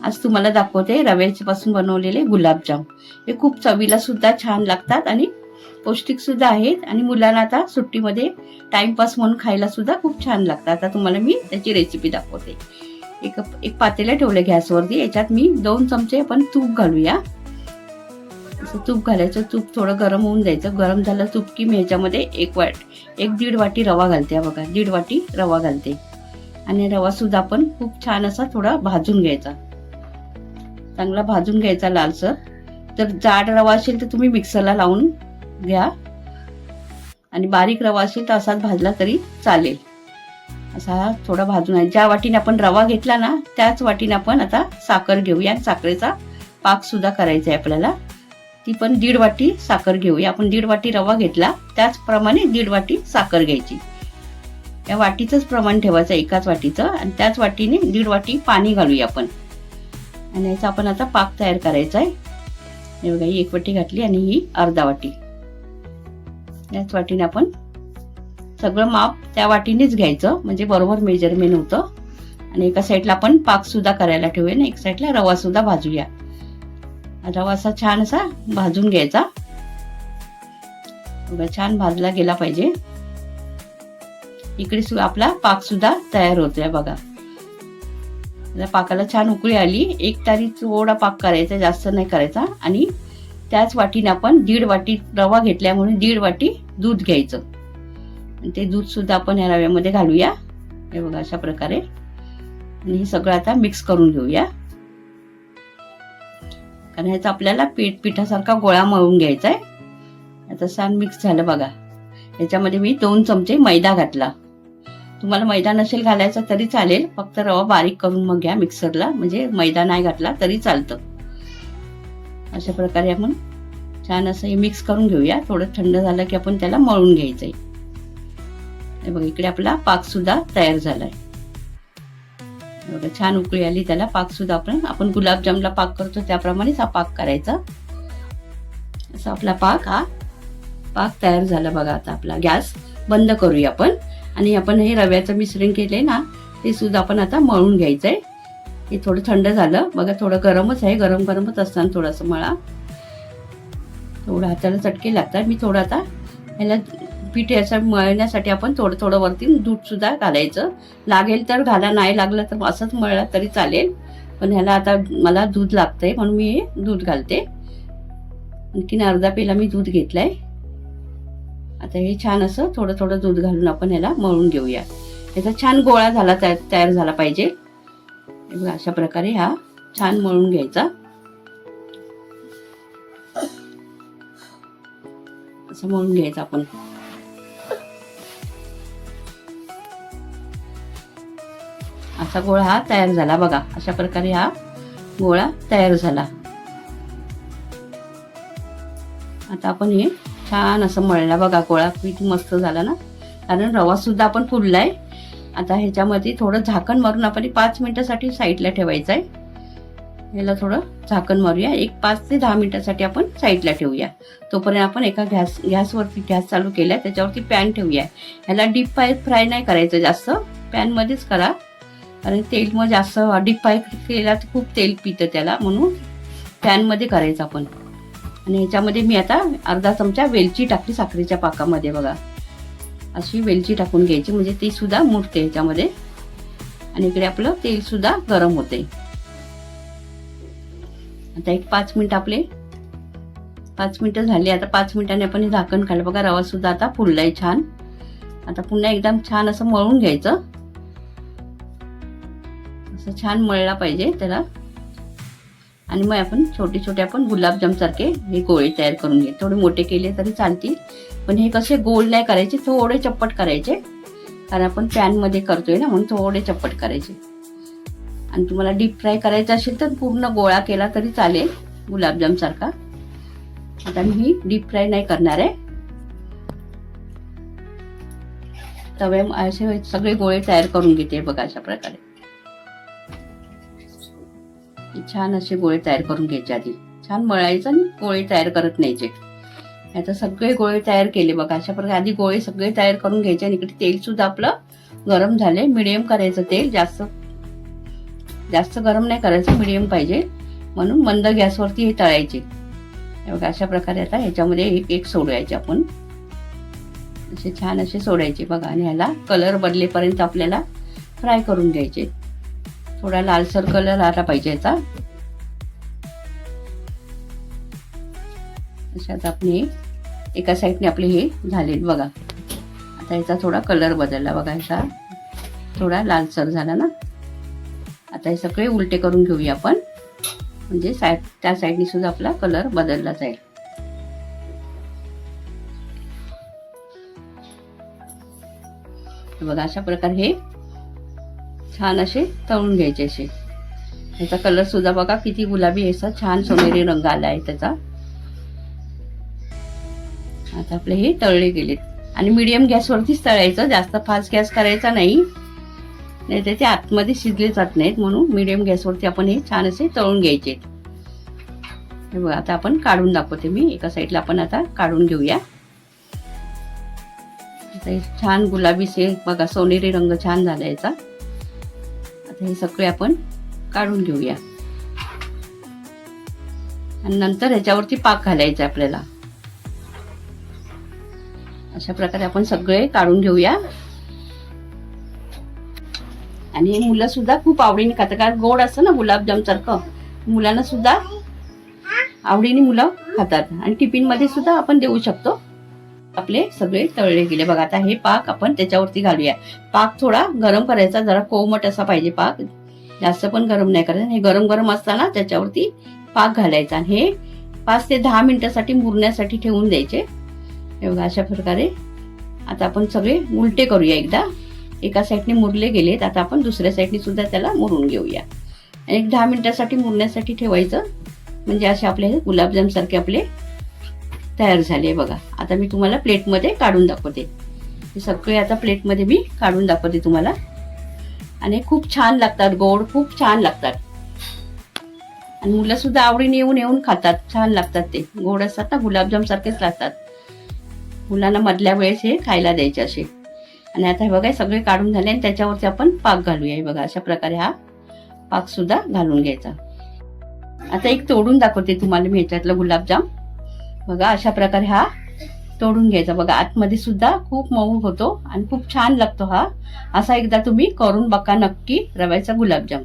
आज तुम्हाला दाखवते रव्यापासून बनवलेले गुलाबजाम. हे खूप चवीला सुद्धा छान लागतात आणि पौष्टिक सुद्धा आहेत आणि मुलांना आता सुट्टीमध्ये टाइमपास म्हणून खायला सुद्धा खूप छान लागतात. आता तुम्हाला मी त्याची रेसिपी दाखवते. एक पातेलं ठेवलं गॅसवरती. याच्यात मी 2 चमचे आपण तूप घालूया. असं तूप घालायचं. तूप थोडं गरम होऊन द्यायचं. गरम झालं तूप की मी ह्याच्यामध्ये 1-1.5 वाटी रवा घालते. बघा 1.5 वाटी रवा घालते. आणि रवा सुद्धा आपण खूप छान असा थोडा भाजून घ्यायचा. चांगला भाजून घ्यायचा लालसर. जर जाड रवा असेल तर तुम्ही मिक्सरला लावून घ्या आणि बारीक रवा असेल तर असाच भाजला तरी चालेल. असा थोडा भाजून आहे. ज्या वाटीने आपण रवा घेतला ना त्याच वाटीने आपण आता साखर घेऊया. साखरेचा पाक सुद्धा करायचा आहे आपल्याला. ती पण 1.5 वाटी साखर घेऊया. आपण 1.5 वाटी रवा घेतला त्याचप्रमाणे 1.5 वाटी साखर घ्यायची. या वाटीचंच प्रमाण ठेवायचं एकाच वाटीचं आणि त्याच वाटीने 1.5 वाटी पाणी घालूया आपण. आणि याचा आपण आता पाक तयार करायचा आहे. हे बघा ही 1 वाटी घातली आणि ही अर्धा वाटी. याच वाटीने आपण सगळं माप त्या वाटीनेच घ्यायचं म्हणजे बरोबर मेजरमेंट होतं. आणि एका साईडला आपण पाक सुद्धा करायला ठेवूया ना. एक साईडला रवा सुद्धा भाजूया. रवा असा छान असा भाजून घ्यायचा. बघा छान भाजला गेला पाहिजे. इकडे आपला पाक सुद्धा तयार होतोय बघा. पाकाला छान उकळी आली. एक तारी थोडा पाक करायचा, जास्त नाही करायचा. आणि त्याच वाटीने आपण 1.5 वाटी रवा घेतल्यामुळे 1.5 वाटी दूध घ्यायचं. आणि ते दूध सुद्धा आपण या रव्यामध्ये घालूया. हे बघा अशा प्रकारे. आणि हे सगळं आता मिक्स करून घेऊया. कारण ह्याचा आपल्याला पिठासारखा गोळा मळून घ्यायचा आहे. आता छान मिक्स झालं बघा. याच्यामध्ये मी 2 चमचे मैदा घातला. तुम्हाला मैदा नसेल घालायचा तरी चालेल. फक्त रवा बारीक करून मग घ्या मिक्सरला. म्हणजे मैदा नाही घातला तरी चालतं. अशा प्रकारे आपण छान असं हे मिक्स करून घेऊया. थोडं थंड झालं की आपण त्याला मळून घ्यायचंय. हे बघा इकडे आपला पाक सुद्धा तयार झालाय. बघा छान उकळी आली त्याला. पाक सुद्धा आपण गुलाबजामला पाक करतो त्याप्रमाणेच हा पाक करायचा. असा आपला पाक तयार झाला बघा. आता आपला गॅस बंद करूया आपण. आणि आपण हे रव्याचं मिश्रण केलंय ना ते सुद्धा आपण आता मळून घ्यायचंय. हे थोडं थंड झालं बघा. थोडं गरमच आहे. गरमच असताना थोडंसं मळा. थोडं हाताला चटके लागतात. मी थोडं आता ह्याला पीठ याचं मळण्यासाठी आपण थोडं वरती दूध सुद्धा घालायचं. लागेल तर घाला, नाही लागलं तर असंच मळला तरी चालेल. पण ह्याला आता मला दूध लागतंय म्हणून मी हे दूध घालते. आणखीन अर्धा पेला मी दूध घेतलाय. आता हे छान असं थोडं दूध घालून आपण ह्याला मळून घेऊया. याचा छान गोळा झाला तयार झाला पाहिजे. बघा अशा प्रकारे हा छान मळून घ्यायचा. असं मळून घ्यायचं आपण. असा गोळा हा तयार झाला बघा. अशा प्रकारे हा गोळा तयार झाला. आता आपण हे छान असं मळला बघा. गोळा किती मस्त झाला ना. कारण रवा सुद्धा आपण फुललाय. आता ह्याच्यामध्ये थोडं झाकण मारून आपण 5 मिनिटासाठी साईडला ठेवायचं आहे. ह्याला थोडं झाकण मारूया. 5 ते 10 मिनिटासाठी आपण साईडला ठेवूया. तोपर्यंत आपण एका गॅसवरती गॅस चालू केलाय. त्याच्यावरती पॅन ठेवूया. ह्याला डीप फ्राय नाही करायचं जास्त. पॅनमध्येच करा. कारण तेल मग जास्त डीप फ्राय केला तर खूप तेल पितं त्याला. म्हणून पॅनमध्ये करायचं आपण. आणि ह्याच्यामध्ये मी आता अर्धा चमचा वेलची टाकली साखरेच्या पाकामध्ये बघा. अशी वेलची टाकून घ्यायची म्हणजे ती सुद्धा मुरते ह्याच्यामध्ये. आणि इकडे आपलं तेल सुद्धा गरम होते. आता 5 मिनिटं झाली. आता 5 मिनिटांनी आपण हे झाकण काढलं बघा. रवा सुद्धा आता फुललाय छान. आता पुन्हा एकदम छान असं मळून घ्यायचं. असं छान मळला पाहिजे त्याला. आणि मग आपण छोटे आपण गुलाबजाम सारखे हे गोळे तयार करून घे. थोडे मोठे केले तरी चालतील. पण हे कसे गोल नाही करायचे. थोडे चप्पट करायचे. कारण आपण पॅन मध्ये करतोय ना म्हणून थोडे चप्पट करायचे. आणि तुम्हाला डीप फ्राय करायचं असेल तर पूर्ण गोळा केला तरी चालेल गुलाबजाम सारखा. आता मी ही डीप फ्राय नाही करणार आहे. तवे असे सगळे गोळे तयार करून घेते बघा अशा प्रकारे. छान असे गोळे तयार करून घ्यायचे. आधी छान मळायचं आणि गोळे तयार करत न्यायचे. आता सगळे गोळे तयार केले बघा अशा प्रकारे. आधी गोळे सगळे तयार करून घ्यायचे. आणि इकडे तेल सुद्धा आपलं गरम झाले. मिडियम करायचं तेल. जास्त जास्त गरम नाही करायचं, मिडियम पाहिजे, म्हणून मंद गॅसवरती हे तळायचे. हे बघा अशा प्रकारे आता ह्याच्यामध्ये एक एक सोडायचे आपण, असे छान असे सोडायचे बघा. आणि ह्याला कलर बदलेपर्यंत आपल्याला फ्राय करून घ्यायचे. थोडा लालसर कलर आला पाहिजे याचा. अशात आपण एका साईडने आपले हे झालेत बघा. आता याचा थोडा कलर बदलला बघा, ह्याचा थोडा लालसर झाला ना. आता हे सगळे उलटे करून घेऊया आपण, म्हणजे त्या साईडने सुद्धा आपला कलर बदलला जाईल. बघा अशा प्रकारे हे छान असे तळून घ्यायचे. असे ह्याचा कलर सुद्धा बघा किती गुलाबी असा छान सोनेरी रंग आला आहे त्याचा. आता आपले हे तळले गेलेत. आणि मीडियम गॅसवरतीच तळायचं, जास्त फास्ट गॅस करायचा नाही, नाही तर ते आतमध्ये शिजले जात नाहीत. म्हणून मीडियम गॅसवरती आपण हे छान असे तळून घ्यायचे. हे बघा आता आपण काढून दाखवते मी. एका साईडला आपण आता काढून घेऊया. छान गुलाबी से बघा सोनेरी रंग छान झाला याचा. आता हे सगळे आपण काढून घेऊया. आणि नंतर ह्याच्यावरती पाक घालायचा आपल्याला. अशा प्रकारे आपण सगळे काढून घेऊया. आणि हे मुलं सुद्धा खूप आवडीने खातात, कारण गोड असतं ना गुलाबजाम सारखं, मुलांना सुद्धा आवडीने मुलं खातात. आणि टिफिन मध्ये सुद्धा आपण देऊ शकतो. आपले सगळे तळले गेले बघा. आता हे पाक आपण त्याच्यावरती घालूया. पाक थोडा गरम करायचा, जरा कोमट असा पाहिजे पाक, जास्त पण गरम नाही करायचं. हे गरम गरम असताना त्याच्यावरती पाक घालायचा. हे 5 ते 10 मिनिटासाठी मुरण्यासाठी ठेवून द्यायचे. हे बघा अशा प्रकारे आता आपण सगळे उलटे करूया एकदा. एका साईडने मुरले गेलेत, आता आपण दुसऱ्या साईडने सुद्धा त्याला मुरून घेऊया. एक 10 मिनिटासाठी मुरण्यासाठी ठेवायचं, म्हणजे असे आपले गुलाबजाम सारखे आपले तयार झाले बघा. आता मी तुम्हाला प्लेटमध्ये काढून दाखवते. हे सगळे आता प्लेटमध्ये मी काढून दाखवते तुम्हाला. आणि खूप छान लागतात, गोड खूप छान लागतात. आणि मुलं सुद्धा आवडीने येऊन खातात, छान लागतात. ते गोड असतात ना, गुलाबजाम सारखेच लागतात. मुलांना मधल्या वेळेस हे खायला द्यायचे असे. आणि आता हे बघा सगळे काढून झाले आणि त्याच्यावरती आपण पाक घालूया. हे बघा अशा प्रकारे हा पाक सुद्धा घालून घ्यायचा. आता एक तोडून दाखवते तुम्हाला मी ह्याच्यातला गुलाबजाम. बघा अशा प्रकारे हा तोडून घ्यायचा. बघा आतमध्ये सुद्धा खूप मऊ होतो आणि खूप छान लागतो हा. असा एकदा तुम्ही करून बघा नक्की रव्याचा गुलाबजाम.